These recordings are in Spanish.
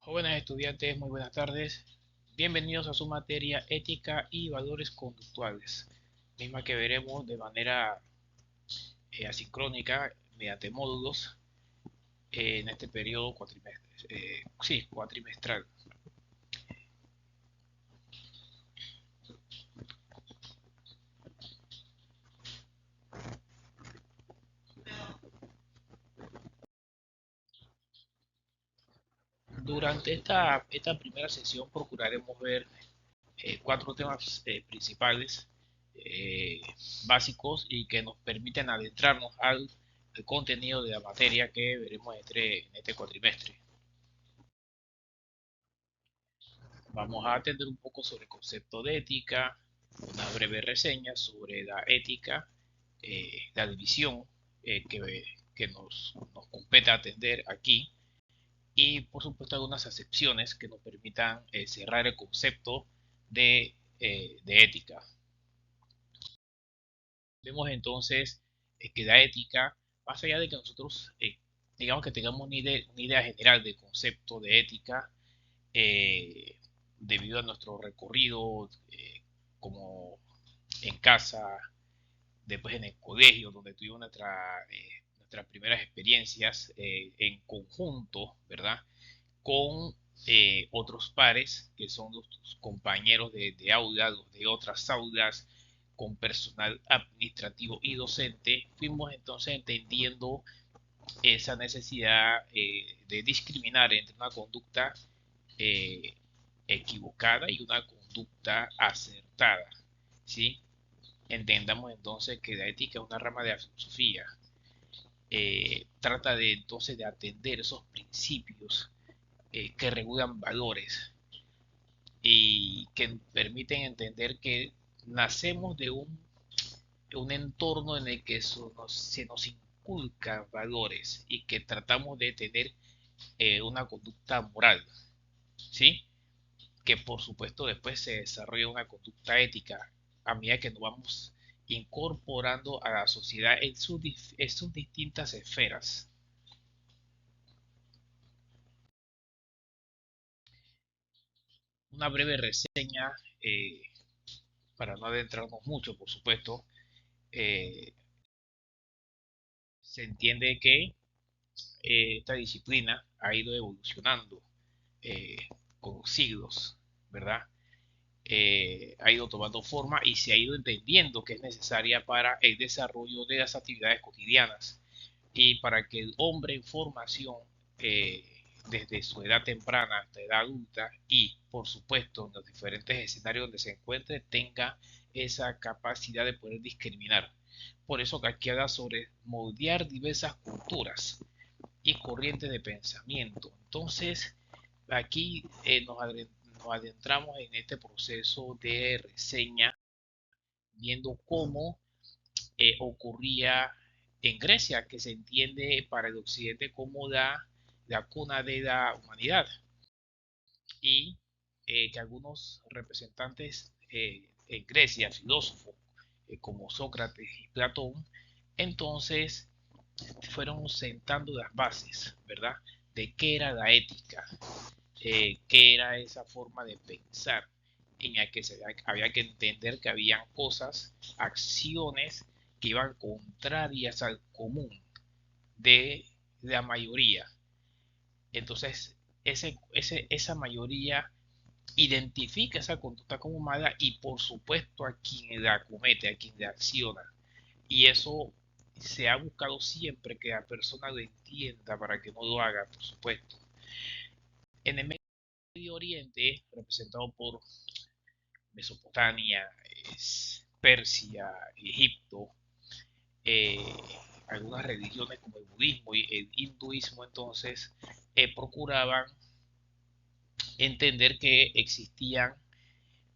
Jóvenes estudiantes, muy buenas tardes. Bienvenidos a su materia ética y valores conductuales, misma que veremos de manera asincrónica mediante módulos en este periodo cuatrimestral. Durante esta primera sesión procuraremos ver cuatro temas principales, eh, básicos y que nos permiten adentrarnos al contenido de la materia que veremos en este cuatrimestre. Vamos a atender un poco sobre el concepto de ética, una breve reseña sobre la ética, la división que nos compete atender aquí y por supuesto algunas acepciones que nos permitan cerrar el concepto de ética. Vemos entonces que la ética, más allá de que nosotros digamos que tengamos una idea general del concepto de ética, eh, debido a nuestro recorrido como en casa, después en el colegio, donde tuvimos nuestras primeras experiencias en conjunto, ¿verdad? Con otros pares que son los compañeros de aula, los de otras aulas, con personal administrativo y docente, fuimos entonces entendiendo esa necesidad de discriminar entre una conducta eh, equivocada y una conducta acertada, ¿sí? Entendamos entonces que la ética es una rama de la filosofía. Trata de entonces de atender esos principios que regulan valores y que permiten entender que nacemos de un entorno en el que se nos inculca valores y que tratamos de tener una conducta moral, ¿sí? Que por supuesto después se desarrolla una conducta ética a medida que nos vamos incorporando a la sociedad en sus distintas esferas. Una breve reseña, para no adentrarnos mucho, por supuesto, eh, se entiende que esta disciplina ha ido evolucionando eh, con los siglos, ¿verdad? Ha ido tomando forma y se ha ido entendiendo que es necesaria para el desarrollo de las actividades cotidianas y para que el hombre en formación eh, desde su edad temprana hasta edad adulta y por supuesto en los diferentes escenarios donde se encuentre tenga esa capacidad de poder discriminar. Por eso que aquí habla sobre moldear diversas culturas y corrientes de pensamiento. Entonces, aquí nos adentramos en este proceso de reseña, viendo cómo ocurría en Grecia, que se entiende para el occidente como la cuna de la humanidad, y que algunos representantes en Grecia, filósofos como Sócrates y Platón, entonces fueron sentando las bases, ¿verdad? De qué era la ética, qué era esa forma de pensar en la que había que entender que habían cosas, acciones que iban contrarias al común de la mayoría. Entonces, esa mayoría identifica esa conducta como mala y por supuesto a quien la comete, a quien la acciona. Y eso se ha buscado siempre que la persona lo entienda para que no lo haga, por supuesto. En el Medio Oriente, representado por Mesopotamia, Persia, Egipto, eh, algunas religiones como el budismo y el hinduismo entonces procuraban entender que existían,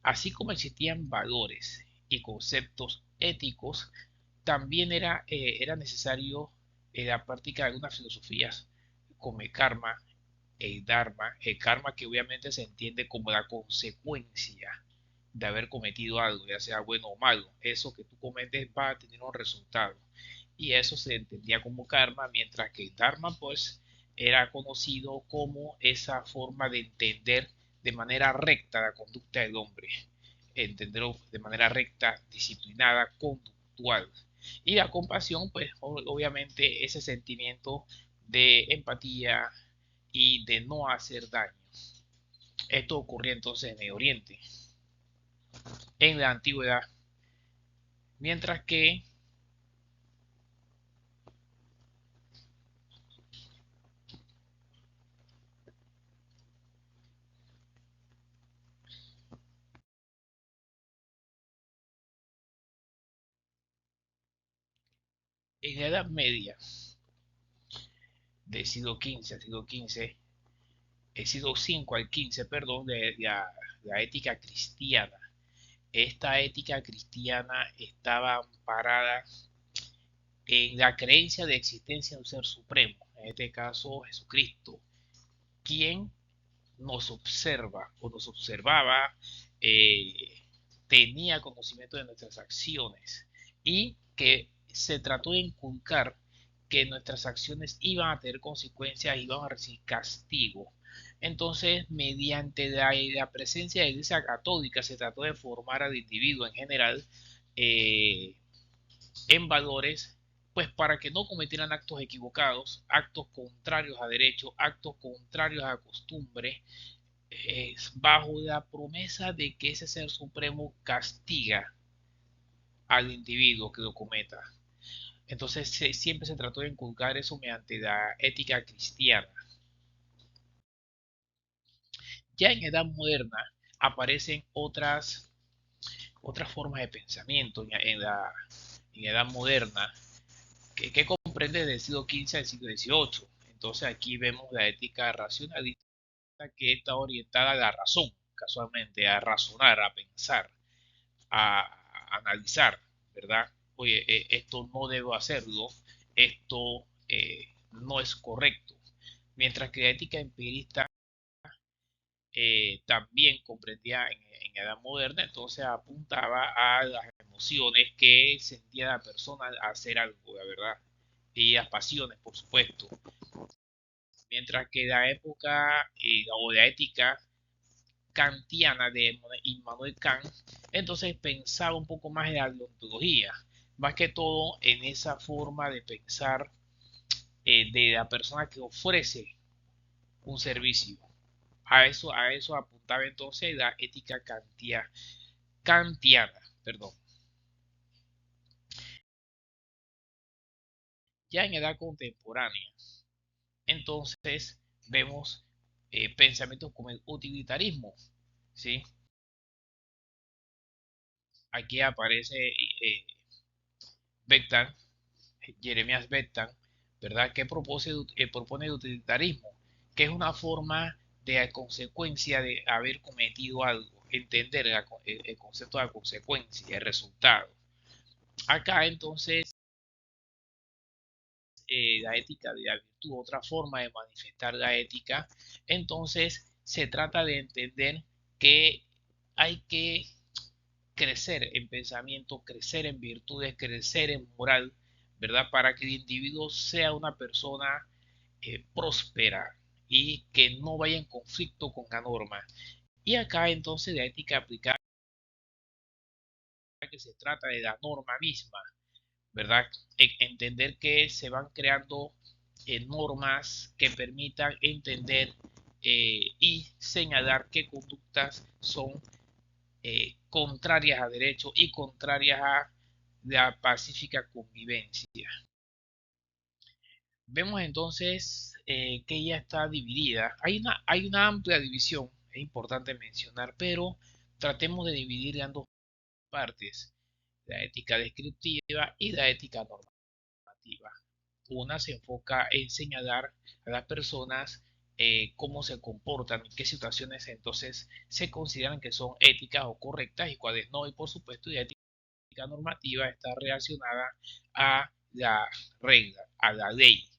así como existían valores y conceptos éticos, también era necesario la práctica de algunas filosofías como el karma, el karma que obviamente se entiende como la consecuencia de haber cometido algo, ya sea bueno o malo. Eso que tú cometes va a tener un resultado. Y eso se entendía como karma, mientras que el dharma, pues, era conocido como esa forma de entender de manera recta la conducta del hombre, entenderlo de manera recta, disciplinada, conductual. Y la compasión, pues obviamente ese sentimiento de empatía y de no hacer daño. Esto ocurría entonces en Medio Oriente, en la antigüedad, mientras que en la Edad Media, del siglo XV al siglo XV, el siglo V al XV, perdón, de la ética cristiana. Esta ética cristiana estaba amparada en la creencia de existencia de un ser supremo, en este caso Jesucristo, quien nos observa o nos observaba, eh, tenía conocimiento de nuestras acciones y que se trató de inculcar que nuestras acciones iban a tener consecuencias, iban a recibir castigo. Entonces, mediante la presencia de la Iglesia Católica, se trató de formar al individuo en general eh, en valores, pues para que no cometieran actos equivocados, actos contrarios a derecho, actos contrarios a costumbre, bajo la promesa de que ese ser supremo castiga al individuo que lo cometa. Entonces siempre se trató de inculcar eso mediante la ética cristiana. Ya en edad moderna aparecen otras formas de pensamiento en edad moderna que comprende desde el siglo XV al siglo XVIII. Entonces aquí vemos la ética racionalista que está orientada a la razón, casualmente, a razonar, a pensar, a analizar, ¿verdad? Oye, esto no debo hacerlo, esto no es correcto. Mientras que la ética empirista también comprendía en edad moderna, entonces apuntaba a las emociones que sentía la persona al hacer algo, la verdad, y las pasiones, por supuesto. Mientras que la época o la ética kantiana de Immanuel Kant, entonces pensaba un poco más en la ontología, más que todo en esa forma de pensar de la persona que ofrece un servicio. A eso apuntaba entonces la ética kantiana. Perdón. Ya en edad contemporánea, entonces vemos pensamientos como el utilitarismo. ¿Sí? Aquí aparece Bentham, Jeremías Bentham, ¿verdad? Que propone el utilitarismo, que es una forma de consecuencia de haber cometido algo, entender el concepto de la consecuencia, el resultado. Acá entonces la ética de la virtud, otra forma de manifestar la ética, entonces se trata de entender que hay que crecer en pensamiento, crecer en virtudes, crecer en moral, ¿verdad? Para que el individuo sea una persona próspera y que no vaya en conflicto con la norma. Y acá entonces la ética aplicada, que se trata de la norma misma, ¿verdad? Entender que se van creando normas que permitan entender y señalar qué conductas son contrarias a derecho y contrarias a la pacífica convivencia. Vemos entonces que ella está dividida. Hay una amplia división, es importante mencionar, pero tratemos de dividir en dos partes, la ética descriptiva y la ética normativa. Una se enfoca en señalar a las personas cómo se comportan, en qué situaciones entonces se consideran que son éticas o correctas y cuáles no. Y por supuesto, la ética normativa está relacionada a la regla, a la ley,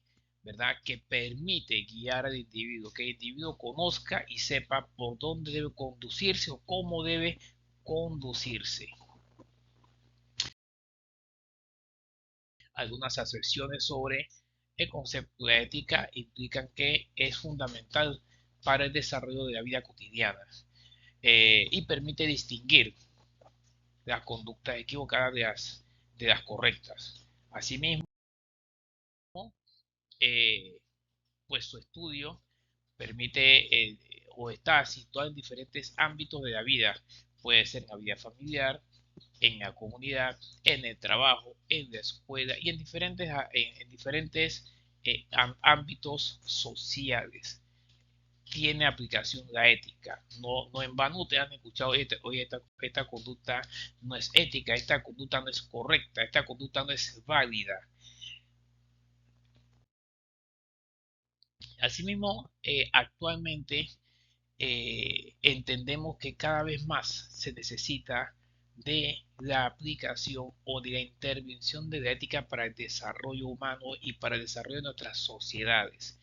¿verdad? Que permite guiar al individuo, que el individuo conozca y sepa por dónde debe conducirse o cómo debe conducirse. Algunas acepciones sobre El concepto de ética implica que es fundamental para el desarrollo de la vida cotidiana y permite distinguir las conductas equivocadas de las correctas. Asimismo, eh, pues su estudio permite o está situado en diferentes ámbitos de la vida. Puede ser en la vida familiar, en la comunidad, en el trabajo, en la escuela y en diferentes ámbitos sociales. Tiene aplicación la ética. No en vano te han escuchado, oye, esta conducta no es ética, esta conducta no es correcta, esta conducta no es válida. Asimismo, actualmente entendemos que cada vez más se necesita de la aplicación o de la intervención de la ética para el desarrollo humano y para el desarrollo de nuestras sociedades.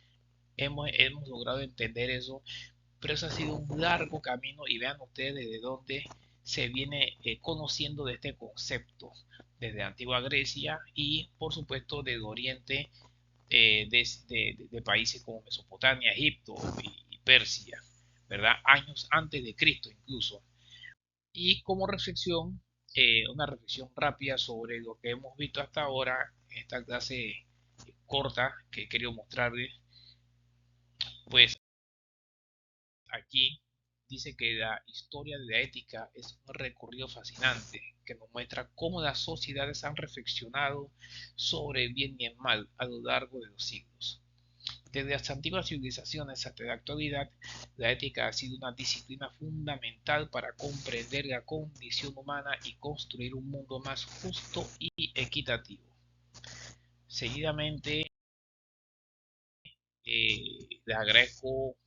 Hemos logrado entender eso, pero eso ha sido un largo camino y vean ustedes desde dónde se viene conociendo de este concepto, desde la antigua Grecia y por supuesto desde Oriente, de países como Mesopotamia, Egipto y Persia, ¿verdad? Años antes de Cristo incluso. Y como reflexión, una reflexión rápida sobre lo que hemos visto hasta ahora, en esta clase corta que he querido mostrarles, pues aquí dice que la historia de la ética es un recorrido fascinante que nos muestra cómo las sociedades han reflexionado sobre el bien y el mal a lo largo de los siglos. Desde las antiguas civilizaciones hasta la actualidad, la ética ha sido una disciplina fundamental para comprender la condición humana y construir un mundo más justo y equitativo. Seguidamente, les agradezco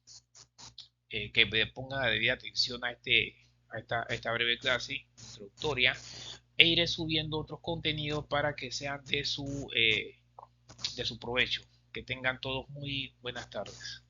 que me pongan la debida atención a esta breve clase introductoria e iré subiendo otros contenidos para que sean de su provecho. Que tengan todos muy buenas tardes.